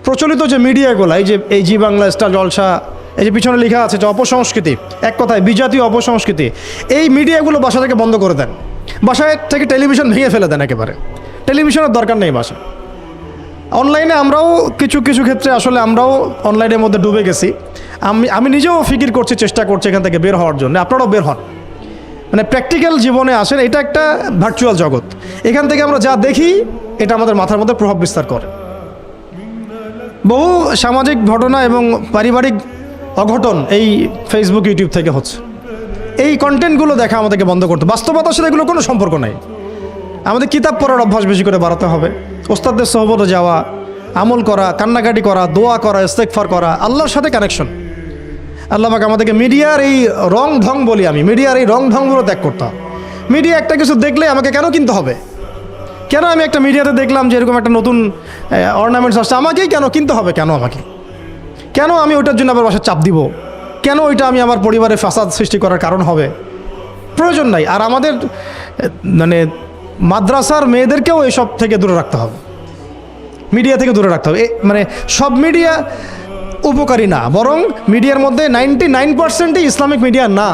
প্রচলিত যে মিডিয়াগুলো, এই জি বাংলা, স্টার জলসা, এই যে পিছনে লেখা আছে যে অপসংস্কৃতি, এক কথায় বিজাতীয় অপসংস্কৃতি, এই মিডিয়াগুলো বাসা থেকে বন্ধ করে দেন। বাসায় থেকে টেলিভিশন ভেঙে ফেলে দেন একেবারে। টেলিভিশনের দরকার নেই বাসায়। অনলাইনে আমরাও কিছু কিছু ক্ষেত্রে আসলে আমরাও অনলাইনের মধ্যে ডুবে গেছি। আমি নিজেও ফিকির করছি, চেষ্টা করছি এখান থেকে বের হওয়ার জন্য। আপনারাও বের হন, মানে প্র্যাকটিক্যাল জীবনে আসেন। এটা একটা ভার্চুয়াল জগৎ, এখান থেকে আমরা যা দেখি এটা আমাদের মাথার মধ্যে প্রভাব বিস্তার করে। বহু সামাজিক ঘটনা এবং পারিবারিক অঘটন এই ফেসবুক, ইউটিউব থেকে হচ্ছে। এই কন্টেন্টগুলো দেখা আমাদেরকে বন্ধ করতে। বাস্তবতার সাথে এগুলো কোনো সম্পর্ক নাই। আমাদের কিতাব পড়ার অভ্যাস বেশি করে বাড়াতে হবে, ওস্তাদদের সোহবতে যাওয়া, আমল করা, কান্নাকাটি করা, দোয়া করা, ইস্তেগফার করা, আল্লাহর সাথে কানেকশন। আল্লাহ পাক আমাদেরকে মিডিয়ার এই রং ঢং বলি আমি, মিডিয়ার এই রং ঢংগুলো ত্যাগ করতে হবে। মিডিয়া একটা কিছু দেখলে আমাকে কেন কিনতে হবে? কেন আমি একটা মিডিয়াতে দেখলাম যে এরকম একটা নতুন অর্নামেন্টস আসছে, আমাকেই কেন কিনতে হবে? কেন আমি ওইটার জন্য আবার বাসায় চাপ দিব? কেন ওইটা আমি আমার পরিবারে ফাসাদ সৃষ্টি করার কারণ হবে? প্রয়োজন নাই। আর আমাদের মানে মাদ্রাসার মেয়েদেরকেও এসব থেকে দূরে রাখতে হবে, মিডিয়া থেকে দূরে রাখতে হবে। মানে সব মিডিয়া উপকারী না, বরং মিডিয়ার মধ্যে 99%ই ইসলামিক মিডিয়া না।